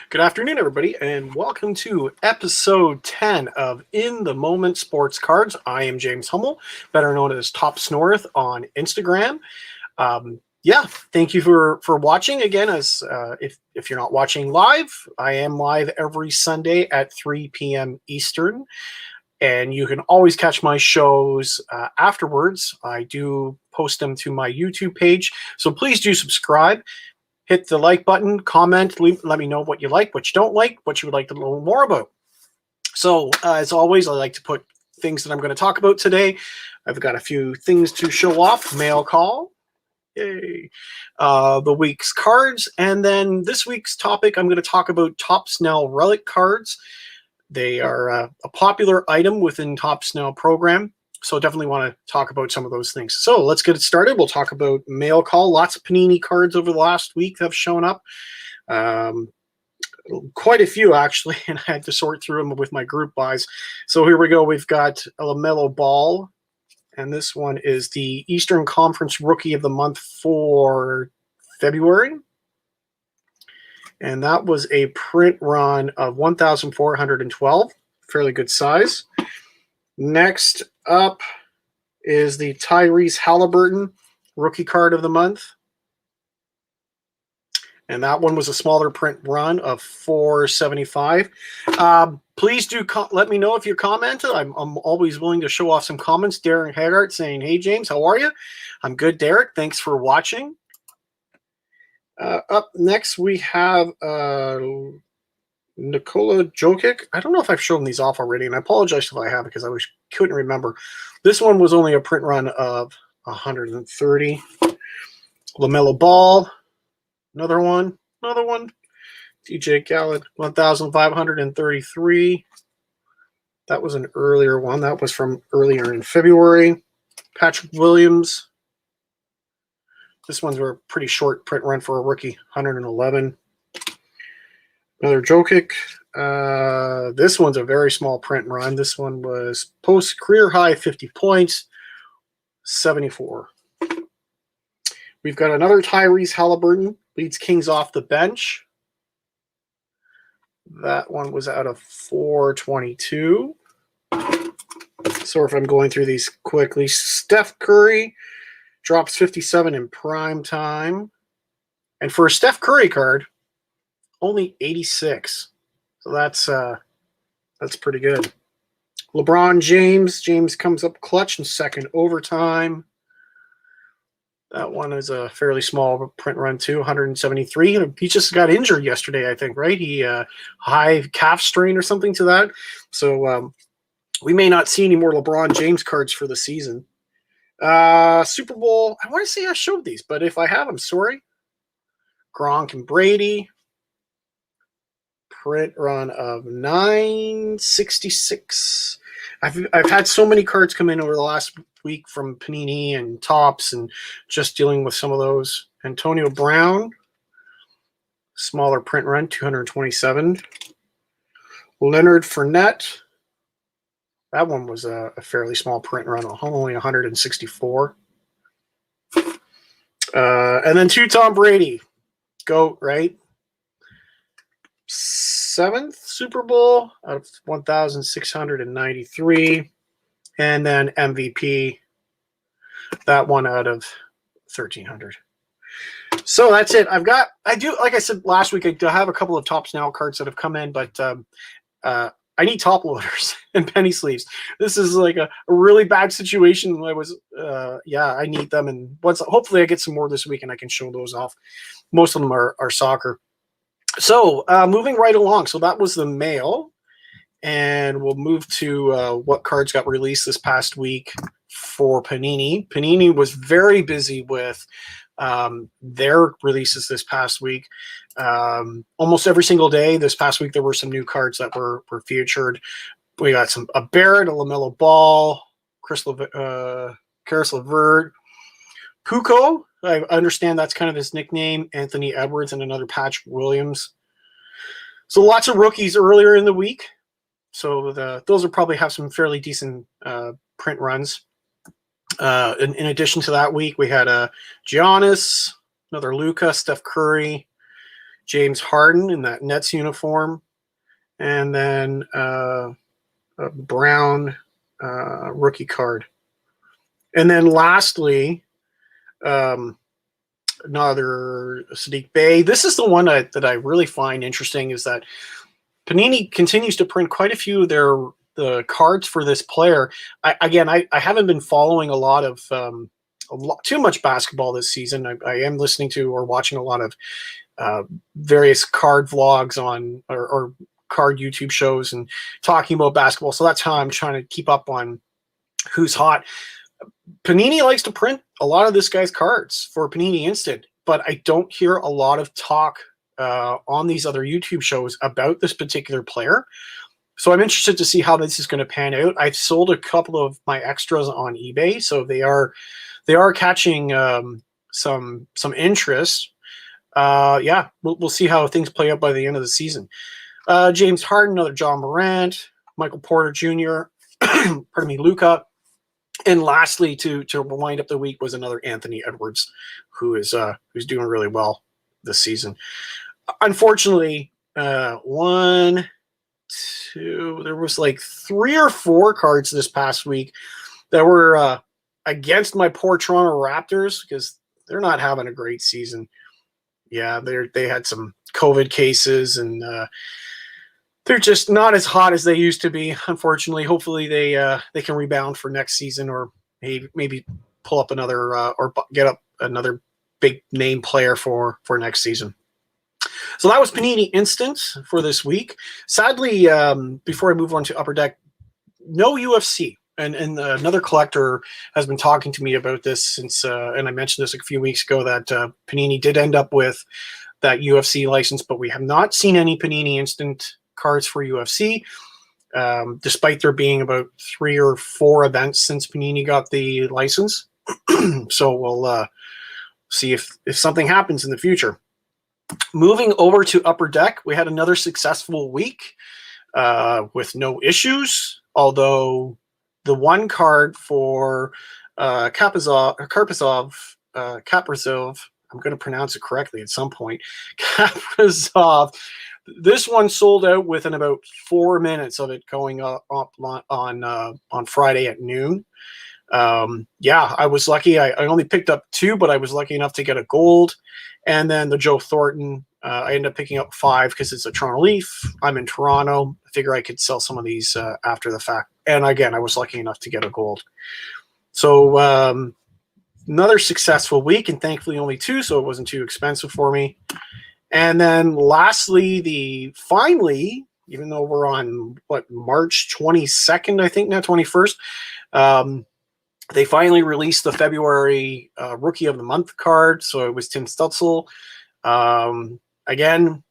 Good afternoon, everybody, and welcome to episode 10 of In the Moment Sports Cards. I am James Hummel, better known as Tops North on Instagram. Thank you for watching again. As if you're not watching live, I am live every Sunday at 3 p.m. Eastern, and you can always catch my shows afterwards. I do post them to my YouTube page, so please do subscribe. Hit the like button, comment, let me know what you like, what you don't like, what you would like to know more about. So, as always, I like to put things that I'm going to talk about today. I've got a few things to show off. Mail call. Yay. The week's cards. And then this week's topic, I'm going to talk about Topps Now Relic cards. They are a popular item within Topps Now program. So definitely want to talk about some of those things. So let's get it started. We'll talk about mail call. Lots of Panini cards over the last week have shown up. Quite a few, actually, and I had to sort through them with my group buys. So here we go. We've got a LaMelo Ball, and this one is the Eastern Conference Rookie of the Month for February. And that was a print run of 1,412, fairly good size. Next up is the Tyrese Halliburton Rookie Card of the Month. And that one was a smaller print run of 475. Please do let me know if you commented. I'm always willing to show off some comments. Darren Haggart saying, "Hey, James, how are you?" I'm good, Derek. Thanks for watching. Up next, we have Nikola Jokic. I don't know if I've shown these off already, and I apologize if I have because I couldn't remember. This one was only a print run of 130. LaMelo Ball, another one. DJ Khaled, 1,533. That was an earlier one. That was from earlier in February. Patrick Williams. This one's a pretty short print run for a rookie, 111. Another Jokic. This one's a very small print run. This one was post career high 50 points, 74. We've got another Tyrese Halliburton, leads Kings off the bench. That one was out of 422. So if I'm going through these quickly, Steph Curry drops 57 in prime time. And for a Steph Curry card, only 86. So that's pretty good. LeBron James. James comes up clutch in second overtime. That one is a fairly small print run too, 173. He just got injured yesterday, I think, right? He high calf strain or something to that. So we may not see any more LeBron James cards for the season. Super Bowl. I want to say I showed these, but if I have, I'm sorry. Gronk and Brady. Print run of 966. I've had so many cards come in over the last week from Panini and Topps, and just dealing with some of those. Antonio Brown, smaller print run, 227. Leonard Fournette, that one was a fairly small print run, only 164. And then two Tom Brady, GOAT, right? 7th Super Bowl out of 1,693. And then MVP, that one out of 1,300. So that's it. like I said last week, I have a couple of Topps Now cards that have come in, but I need top loaders and penny sleeves. This is like a really bad situation. I need them. And hopefully I get some more this week and I can show those off. Most of them are soccer. So moving right along. So that was the mail. And we'll move to what cards got released this past week for Panini. Panini was very busy with their releases this past week. Almost every single day this past week, there were some new cards that were featured. We got a Barrett, a LaMelo Ball, Karis LeVert, Puko. I understand that's kind of his nickname. Anthony Edwards and another Patrick Williams. So lots of rookies earlier in the week. So those will probably have some fairly decent print runs. In addition to that week, we had Giannis, another Luka, Steph Curry, James Harden in that Nets uniform, and then a brown rookie card. And then lastly, another Sadiq Bey. This is the one that I really find interesting, is that Panini continues to print quite a few of the cards for this player. I haven't been following a lot of too much basketball this season. I am listening to or watching a lot of various card vlogs on or card YouTube shows and talking about basketball. So that's how I'm trying to keep up on who's hot. Panini likes to print a lot of this guy's cards for Panini Instant, but I don't hear a lot of talk on these other YouTube shows about this particular player. So I'm interested to see how this is going to pan out. I've sold a couple of my extras on eBay, so they are catching some interest. Yeah, we'll see how things play out by the end of the season. James Harden, another John Morant, Michael Porter Jr., pardon me, Luka. And lastly, to wind up the week, was another Anthony Edwards, who's doing really well this season. Unfortunately, there was like 3 or 4 cards this past week that were against my poor Toronto Raptors, because they're not having a great season. Yeah, they had some COVID cases, and they're just not as hot as they used to be, unfortunately. Hopefully they can rebound for next season, or maybe pull up another or get up another big name player for next season. So that was Panini Instant for this week. Sadly, before I move on to Upper Deck, no UFC. And another collector has been talking to me about this since, and I mentioned this a few weeks ago, that Panini did end up with that UFC license, but we have not seen any Panini Instant cards for UFC, despite there being about 3 or 4 events since Panini got the license. So we'll see if something happens in the future. Moving over to Upper Deck, we had another successful week with no issues, although the one card for Kaprizov, I'm going to pronounce it correctly at some point, Kaprizov, this one sold out within about 4 minutes of it going up on Friday at noon. Yeah, I was lucky. I only picked up 2, but I was lucky enough to get a gold. And then the Joe Thornton, I ended up picking up 5 because it's a Toronto Leaf. I'm in Toronto. I figure I could sell some of these after the fact. And again, I was lucky enough to get a gold. So another successful week, and thankfully only 2, so it wasn't too expensive for me. And then lastly, finally, even though we're on March 22nd, I think, now 21st, they finally released the February Rookie of the Month card. So it was Tim Stutzel. Again,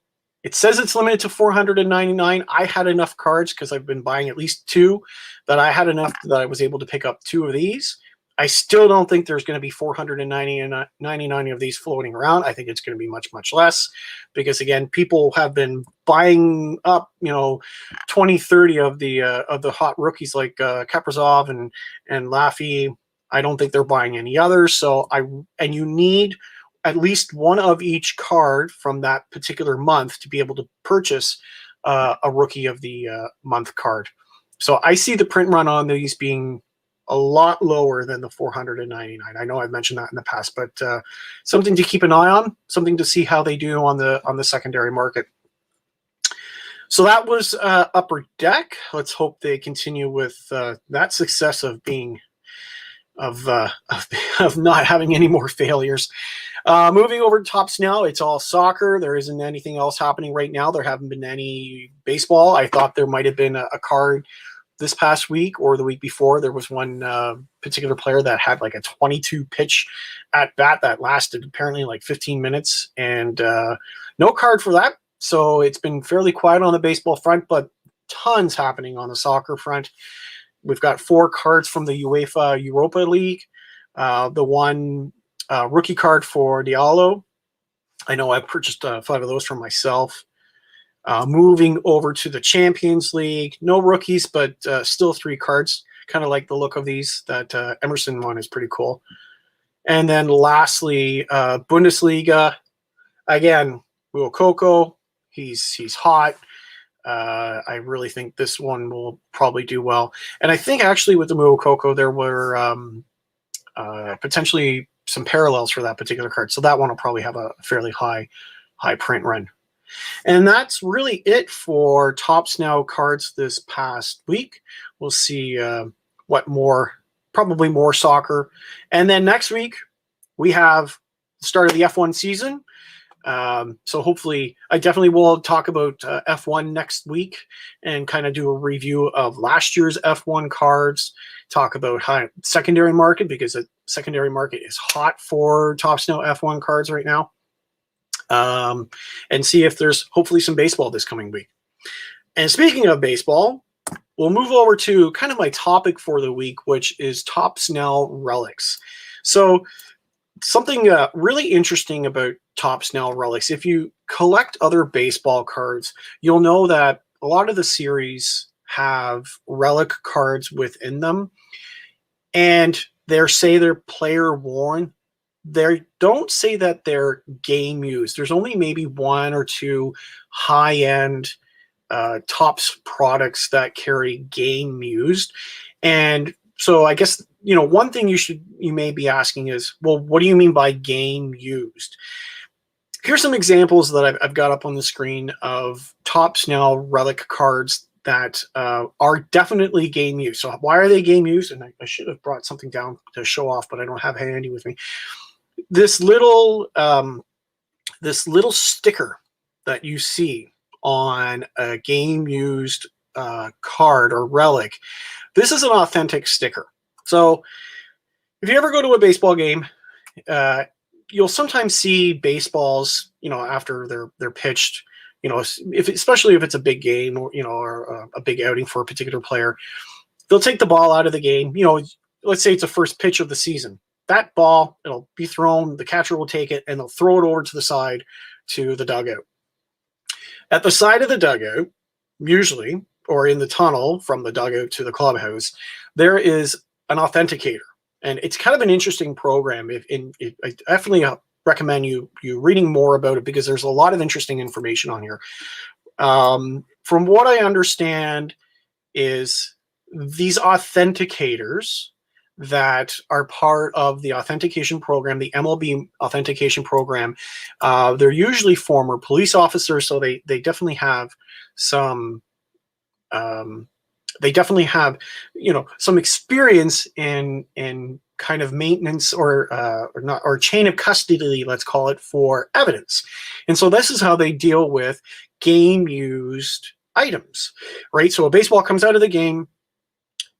it says it's limited to 499. I had enough cards, because I've been buying at least 2, that I had enough that I was able to pick up 2 of these. I still don't think there's going to be 499 of these floating around. I think it's going to be much, much less, because again, people have been buying up, 20, 30 of the hot rookies like Kaprizov and Laffy. I don't think they're buying any others. And you need at least one of each card from that particular month to be able to purchase a Rookie of the Month card. So I see the print run on these being a lot lower than the 499. I know I've mentioned that in the past, but something to keep an eye on, something to see how they do on the secondary market. So that was Upper Deck. Let's hope they continue with that success of not having any more failures. Moving over to Tops now, it's all soccer. There isn't anything else happening right now. There haven't been any baseball. I thought there might have been a card this past week or the week before. There was one particular player that had like a 22 pitch at bat that lasted apparently like 15 minutes, and no card for that. So it's been fairly quiet on the baseball front, but tons happening on the soccer front. We've got 4 cards from the UEFA Europa League. The one rookie card for Diallo. I know I purchased 5 of those for myself. Moving over to the Champions League, no rookies, but still 3 cards. Kind of like the look of these. That Emerson one is pretty cool. And then lastly, Bundesliga. Again, Coco, he's hot. I really think this one will probably do well. And I think actually with the Coco, there were potentially some parallels for that particular card. So that one will probably have a fairly high print run. And that's really it for Topps Now cards this past week. We'll see what more, probably more soccer. And then next week, we have the start of the F1 season. So hopefully, I definitely will talk about F1 next week and kind of do a review of last year's F1 cards, talk about how secondary market, because the secondary market is hot for Topps Now F1 cards right now. And see if there's hopefully some baseball this coming week. And speaking of baseball, we'll move over to kind of my topic for the week, which is Topps Now relics. So something really interesting about Topps Now relics, if you collect other baseball cards, you'll know that a lot of the series have relic cards within them, and they're player worn. They don't say that they're game used. There's only maybe one or two high-end Topps products that carry game used. And so I guess, one thing you may be asking is, well, what do you mean by game used? Here's some examples that I've got up on the screen of Topps Now relic cards that are definitely game used. So why are they game used? And I should have brought something down to show off, but I don't have it handy with me. This little sticker that you see on a game used card or relic, this is an authentic sticker. So if you ever go to a baseball game, you'll sometimes see baseballs, after they're pitched, especially if it's a big game or a big outing for a particular player, they'll take the ball out of the game. Let's say it's the first pitch of the season. That ball, it'll be thrown, the catcher will take it, and they'll throw it over to the side to the dugout. At the side of the dugout, usually, or in the tunnel from the dugout to the clubhouse, there is an authenticator. And it's kind of an interesting program. I definitely recommend you reading more about it, because there's a lot of interesting information on here. From what I understand is these authenticators that are part of the authentication program, the MLB Authentication program, they're usually former police officers, so they definitely have some some experience in kind of maintenance or chain of custody, let's call it, for evidence. And so this is how they deal with game used items, right? So a baseball comes out of the game,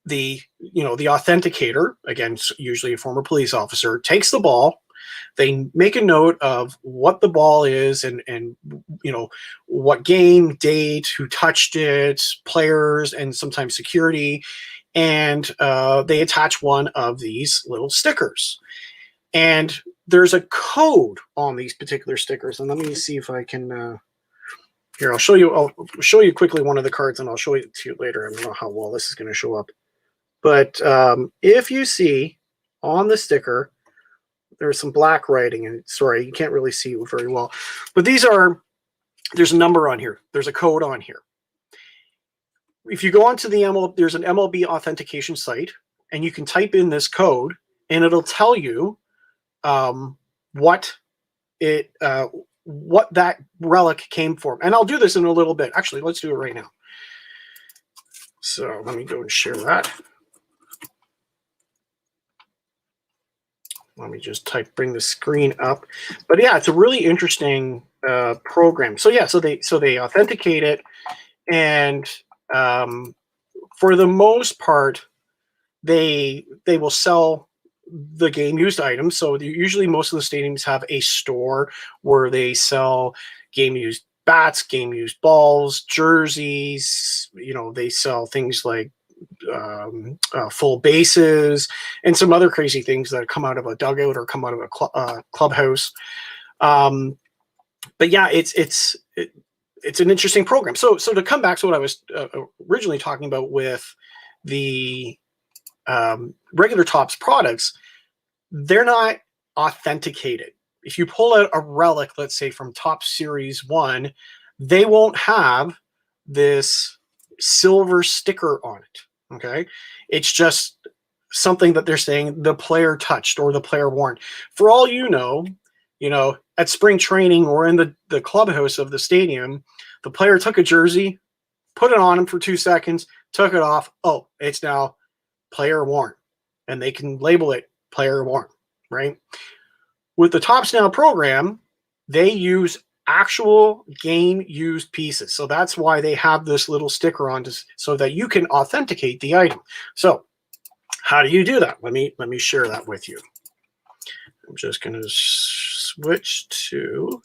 the authenticator, again, usually a former police officer, takes the ball. They make a note of what the ball is and what game, date, who touched it, players, and sometimes security. And they attach one of these little stickers. And there's a code on these particular stickers. And let me see if I can... here, I'll show you quickly one of the cards, and I'll show it to you later. I don't know how well this is going to show up. But if you see on the sticker, there's some black writing, and sorry, you can't really see it very well. But there's a number on here. There's a code on here. If you go onto there's an MLB authentication site, and you can type in this code, and it'll tell you what that relic came from. And I'll do this in a little bit. Actually, let's do it right now. So let me go and share that. Let me just bring the screen up. But yeah, it's a really interesting program. So yeah, so they authenticate it, and for the most part, they will sell the game used items. So usually most of the stadiums have a store where they sell game used bats, game used balls, jerseys. They sell things like full bases and some other crazy things that come out of a dugout or come out of a clubhouse. But yeah, it's an interesting program. So to come back to what I was originally talking about with the regular Topps products, they're not authenticated. if you pull out a relic, let's say from Top Series 1, they won't have this silver sticker on it, okay? It's just something that they're saying the player touched or the player worn. For all you know, at spring training or in the clubhouse of the stadium, the player took a jersey, put it on him for 2 seconds, took it off. Oh, it's now player worn. And they can label it player worn, right? With the Topps Now program, they use actual game used pieces. So that's why they have this little sticker on so that you can authenticate the item. So how do you do that? Let me share that with you. I'm just going to switch to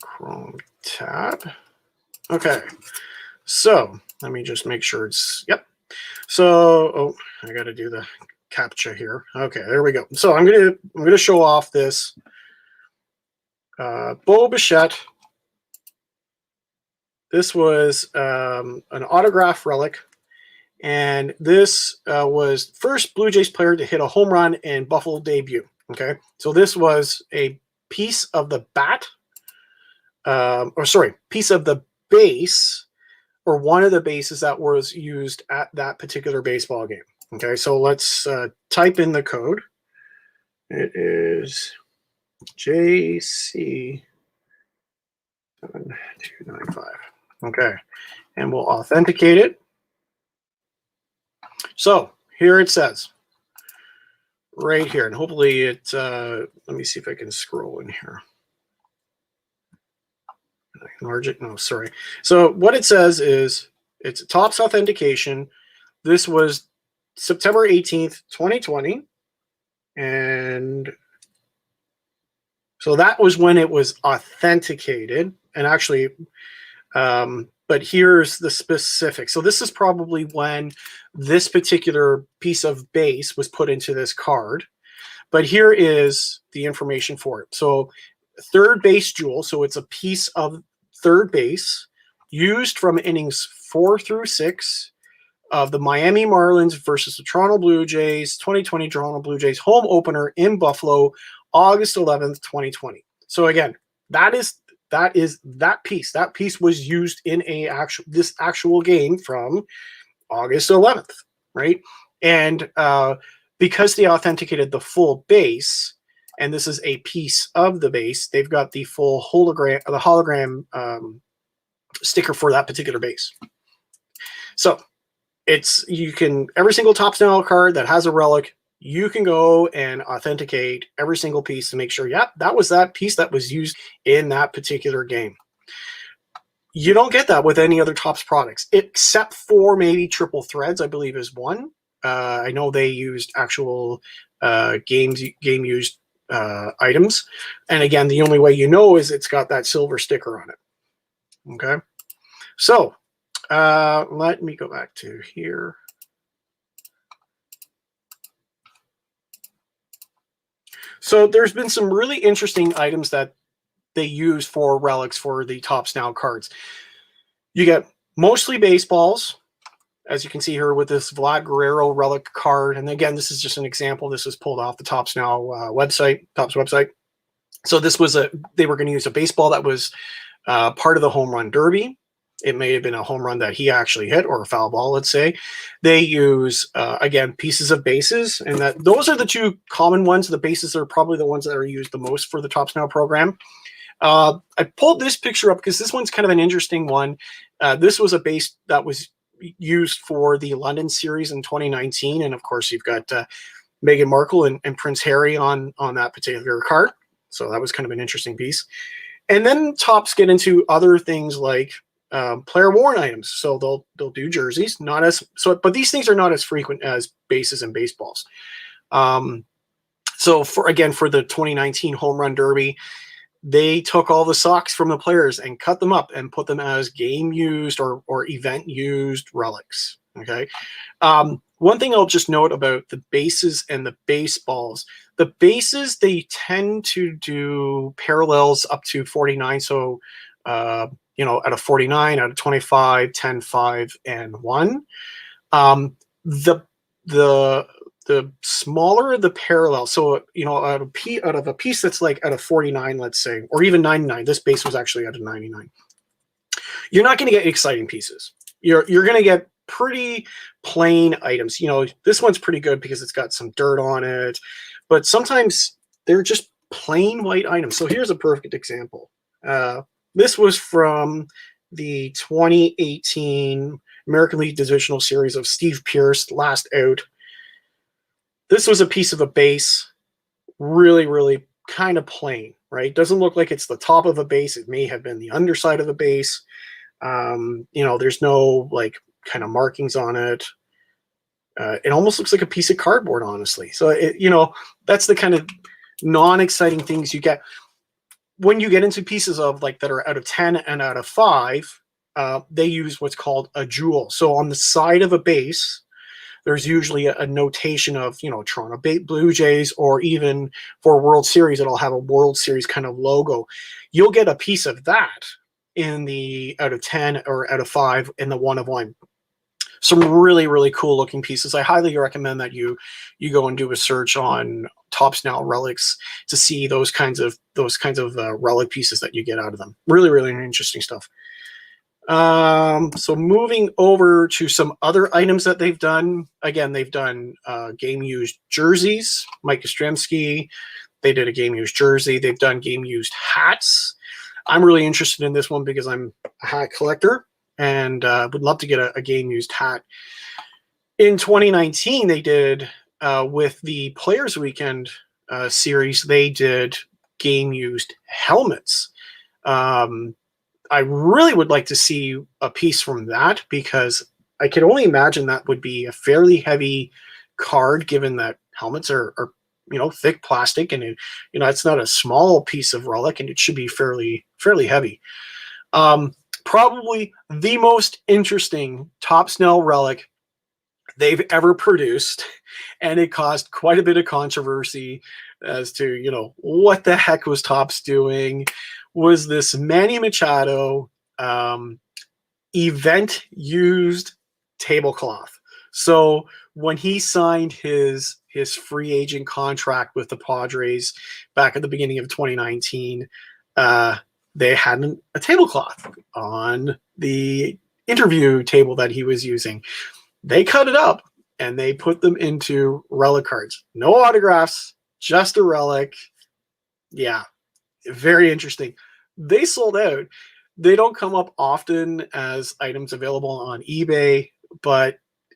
Chrome tab. Okay. So let me just make sure it's, yep. So, oh, I got to do the CAPTCHA here. Okay, there we go. So I'm gonna show off this Bo Bichette. This was an autograph relic, and this was first Blue Jays player to hit a home run in Buffalo debut. Okay, so this was a piece of the bat, piece of the base, or one of the bases that was used at that particular baseball game. Okay, so let's type in the code. It is JC7295. Okay, and we'll authenticate it. So here it says, right here, and hopefully it, let me see if I can scroll in here. Enlarge it. No, sorry. So what it says is it's Topps Authentication. This was September 18th, 2020. And so that was when it was authenticated. And actually, but here's the specifics. So this is probably when this particular piece of base was put into this card. But here is the information for it. So third base jewel. So it's a piece of third base used from innings 4 through 6 of the Miami Marlins versus the Toronto Blue Jays, 2020 Toronto Blue Jays home opener in Buffalo, August 11th, 2020. So again, that piece. That piece was used in this actual game from August 11th, right? And because they authenticated the full base, and this is a piece of the base, they've got the full hologram sticker for that particular base. So every single Topps Now card that has a relic, you can go and authenticate every single piece to make sure, yeah, that was that piece that was used in that particular game. You don't get that with any other Topps products, except for maybe Triple Threads, I believe is one. I know they used actual game used items. And again, the only way you know is it's got that silver sticker on it. Okay. So let me go back to here. So there's been some really interesting items that they use for relics for the Topps Now cards. You get mostly baseballs, as you can see here with this Vlad Guerrero relic card. And again, this is just an example. This is pulled off the Topps Now website, Topps website. So this was they were going to use a baseball that was part of the home run derby. It may have been a home run that he actually hit, or a foul ball, let's say. They use, again, pieces of bases, and those are the two common ones. The bases are probably the ones that are used the most for the Topps Now program. I pulled this picture up because this one's kind of an interesting one. This was a base that was used for the London series in 2019, and of course you've got Meghan Markle and Prince Harry on that particular card. So that was kind of an interesting piece. And then Topps get into other things like player worn items. So they'll do jerseys, but these things are not as frequent as bases and baseballs. So for the 2019 home run derby, they took all the socks from the players and cut them up and put them as game used or event used relics. Okay. One thing I'll just note about the bases and the baseballs, the bases, they tend to do parallels up to 49. So, out of 49, out of 25, 10, 5, and 1. The the smaller the parallel, so out of a piece that's like out of 49, let's say, or even 99. This base was actually out of 99. You're not going to get exciting pieces. You're going to get pretty plain items. This one's pretty good because it's got some dirt on it, but sometimes they're just plain white items. So here's a perfect example. This was from the 2018 American League Divisional Series of Steve Pearce, last out. This was a piece of a base, really, really kind of plain, right? Doesn't look like it's the top of a base. It may have been the underside of a base. There's no like kind of markings on it. It almost looks like a piece of cardboard, honestly. So that's the kind of non-exciting things you get when you get into pieces of like that are out of 10 and out of 5. They use what's called a jewel. So on the side of a base, there's usually a notation of, Toronto Blue Jays, or even for World Series, it'll have a World Series kind of logo. You'll get a piece of that in the out of 10 or out of 5 in the 1-of-1. Some really, really cool looking pieces. I highly recommend that you go and do a search on Topps Now Relics to see those kinds of relic pieces that you get out of them. Really, really interesting stuff. So moving over to some other items that they've done. Again, they've done game used jerseys. Mike Yastrzemski, they did a game used jersey. They've done game used hats. I'm really interested in this one because I'm a hat collector and would love to get a game used hat. In 2019, they did with the Players Weekend series, they did game used helmets. I really would like to see a piece from that because I can only imagine that would be a fairly heavy card, given that helmets are thick plastic, and it's not a small piece of relic, and it should be fairly heavy. Probably the most interesting Topps Now relic they've ever produced, and it caused quite a bit of controversy as to what the heck was Topps doing, was this Manny Machado event used tablecloth. So when he signed his free agent contract with the Padres back at the beginning of 2019, they had a tablecloth on the interview table that he was using. They cut it up and they put them into relic cards. No autographs, just a relic. Yeah, very interesting. They sold out. They don't come up often as items available on eBay,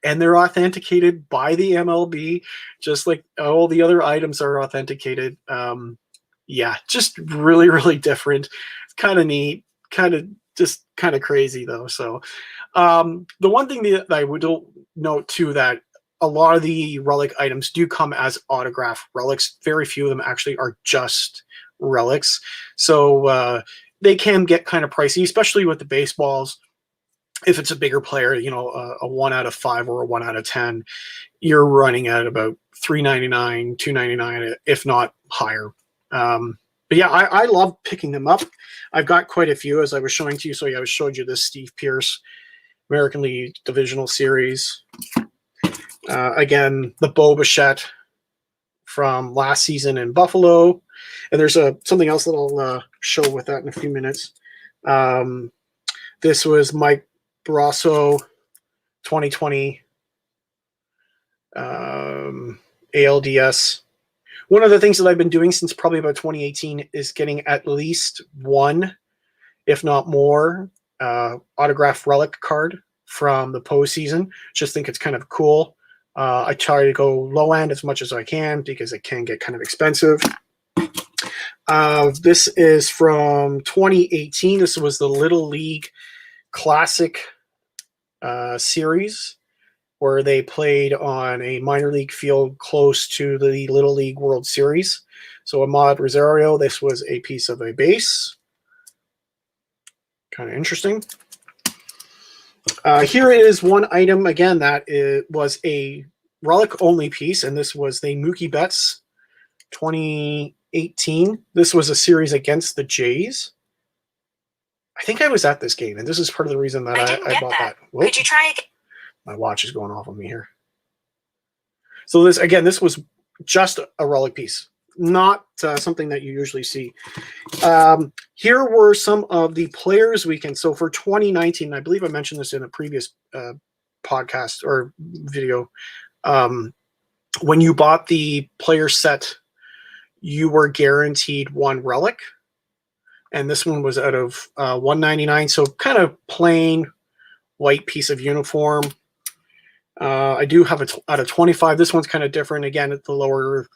and they're authenticated by the MLB, just like all the other items are authenticated. Yeah, just really, really different. It's kind of neat, kind of crazy though. So the one thing that I would note too, that a lot of the relic items do come as autograph relics. Very few of them actually are just relics. So they can get kind of pricey, especially with the baseballs. If it's a bigger player, a 1 out of 5 or a 1 out of 10, you're running at about $3.99, $2.99, if not higher. But yeah, I love picking them up. I've got quite a few, as I was showing to you. So yeah, I showed you this Steve Pearce American League Divisional Series. Again, the Bo Bichette from last season in Buffalo. And there's something else that I'll show with that in a few minutes. This was Mike Barrasso 2020 ALDS. One of the things that I've been doing since probably about 2018 is getting at least one, if not more, autograph relic card from the postseason. Just think it's kind of cool. I try to go low end as much as I can because it can get kind of expensive. This is from 2018. This was the Little League Classic series, where they played on a minor league field close to the Little League World Series. So Ahmad Rosario, this was a piece of a base. Kind of interesting. Here is one item, again, that was a relic-only piece, and this was the Mookie Betts 2018. This was a series against the Jays. I think I was at this game, and this is part of the reason that I bought that. Whoop. Could you try again? My watch is going off on me here. So this was just a relic piece, not something that you usually see. Here were some of the players weekend. So for 2019, I believe I mentioned this in a previous podcast or video. When you bought the player set, you were guaranteed one relic. And this one was out of $199. So kind of plain white piece of uniform. I do have out of 25. This one's kind of different. Again, the lower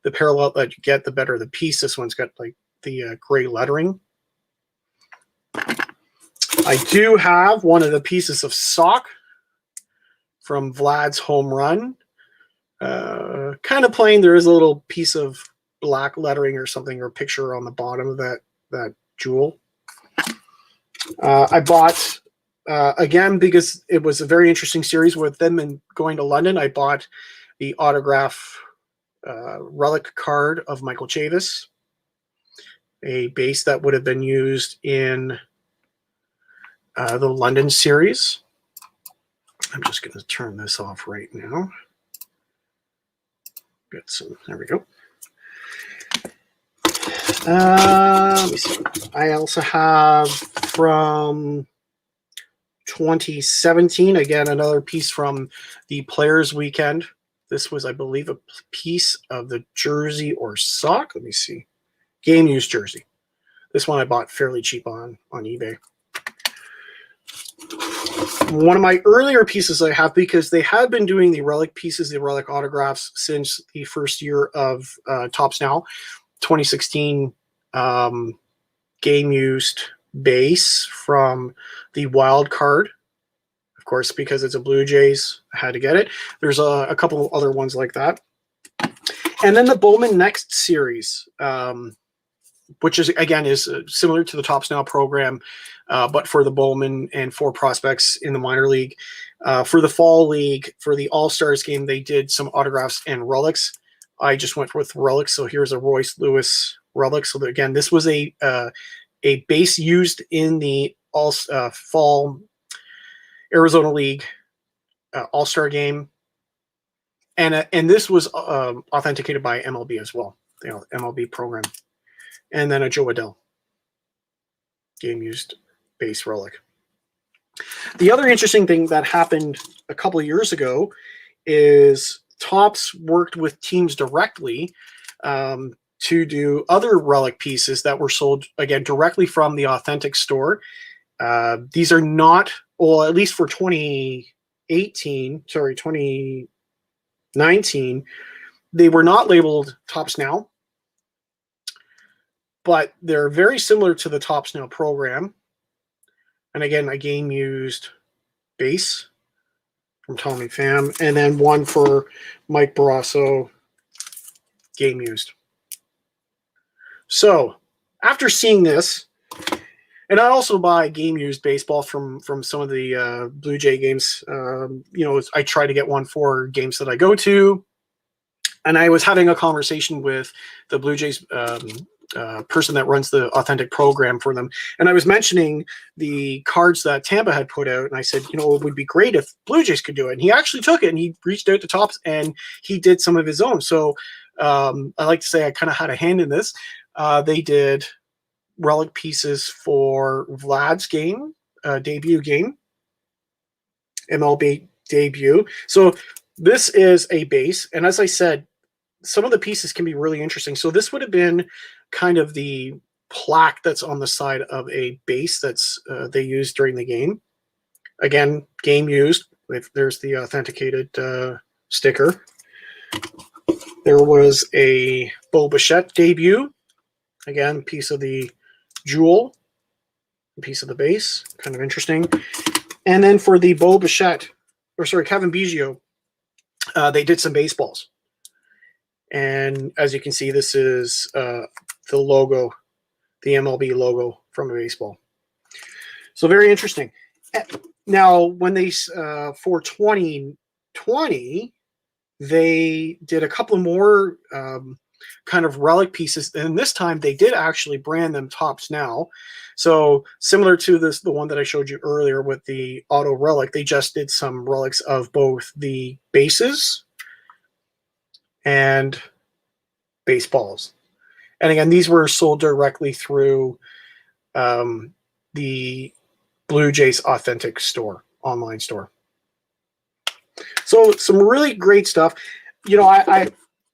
the parallel that you get, the better the piece. This one's got like the gray lettering. I do have one of the pieces of sock from Vlad's home run. Kind of plain. There is a little piece of black lettering or something or picture on the bottom of that jewel. I bought, again, because it was a very interesting series with them and going to London, I bought the autograph relic card of Michael Chavis, a base that would have been used in the London series. I'm just going to turn this off right now. Get some, there we go. Let me see. I also have from 2017, again, another piece from the Players Weekend. This was, I believe, a piece of the jersey or sock. Let me see. Game used jersey. This one I bought fairly cheap on eBay. One of my earlier pieces I have, because they had been doing the relic pieces, the relic autographs, since the first year of Topps Now, 2016 game used base from the wild card. Of course, because it's a Blue Jays, I had to get it. There's a couple of other ones like that. And then the Bowman Next series, which is, again, is similar to the Topps Now program, but for the Bowman and for prospects in the minor league. For the fall league, for the All-Stars game, they did some autographs and relics. I just went with relics, so here's a Royce Lewis relic. So that, again, this was a base used in the fall Arizona League All-Star game, and this was authenticated by MLB as well, the MLB program. And then a Joe Adell game used base relic. The other interesting thing that happened a couple of years ago is Topps worked with teams directly to do other relic pieces that were sold, again, directly from the Authentic store. These are not, well, at least for 2019, they were not labeled Topps Now, but they're very similar to the Topps Now program. And again, a game used base from Tommy Pham, and then one for Mike Barrasso, game used. So after seeing this, and I also buy game used baseball from some of the Blue Jay games. I try to get one for games that I go to. And I was having a conversation with the Blue Jays person that runs the Authentic program for them. And I was mentioning the cards that Tampa had put out. And I said, it would be great if Blue Jays could do it. And he actually took it and he reached out to Topps and he did some of his own. So I like to say I kind of had a hand in this. They did relic pieces for Vlad's game, debut game, MLB debut. So this is a base. And as I said, some of the pieces can be really interesting. So this would have been kind of the plaque that's on the side of a base that's they used during the game. Again, game used. There's the authenticated sticker. There was a Bo Bichette debut. Again, piece of the jewel, piece of the base, kind of interesting. And then for the Kevin Biggio, they did some baseballs. And as you can see, this is the logo, the MLB logo from a baseball. So very interesting. Now, when they, for 2020, they did a couple more kind of relic pieces, and this time they did actually brand them Topps Now. So similar to the one that I showed you earlier with the auto relic, they just did some relics of both the bases and baseballs. And again, these were sold directly through the Blue Jays Authentic store, online store. So some really great stuff. I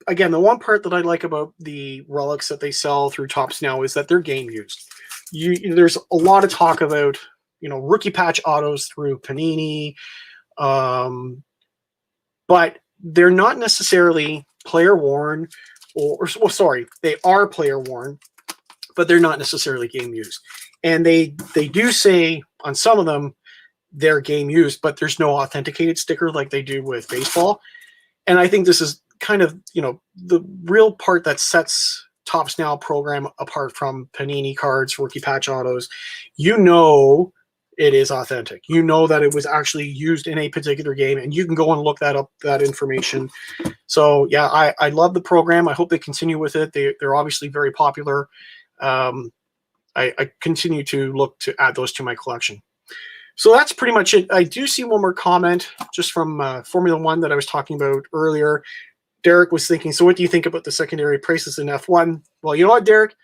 again, the one part that I like about the relics that they sell through Topps now is that they're game used. There's a lot of talk about, rookie patch autos through Panini, but they're not necessarily player worn, they are player worn, but they're not necessarily game used. And they do say on some of them they're game used, but there's no authenticated sticker like they do with baseball. And I think this is kind of, the real part that sets Topps Now program apart from Panini cards, rookie patch autos. It is authentic. That it was actually used in a particular game, and you can go and look that information. So yeah, I love the program. I hope they continue with it. They're obviously very popular. I continue to look to add those to my collection. So that's pretty much it. I do see one more comment just from Formula One that I was talking about earlier. Derek was thinking, so what do you think about the secondary prices in F1? Well, you know what, Derek?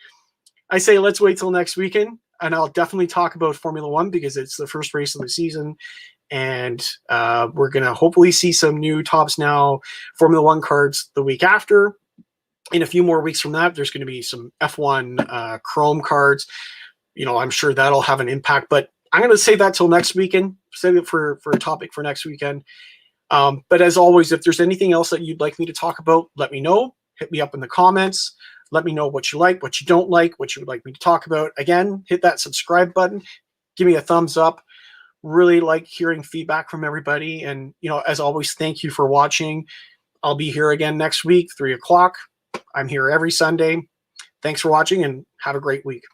I say let's wait till next weekend, and I'll definitely talk about Formula One because it's the first race of the season, and we're going to hopefully see some new Topps Now Formula One cards the week after. In a few more weeks from that, there's going to be some F1 Chrome cards. I'm sure that'll have an impact, but I'm going to save that till next weekend. Save it for a topic for next weekend. But as always, if there's anything else that you'd like me to talk about, let me know. Hit me up in the comments. Let me know what you like, what you don't like, what you would like me to talk about. Again, hit that subscribe button. Give me a thumbs up. Really like hearing feedback from everybody. And, as always, thank you for watching. I'll be here again next week, 3 o'clock. I'm here every Sunday. Thanks for watching and have a great week.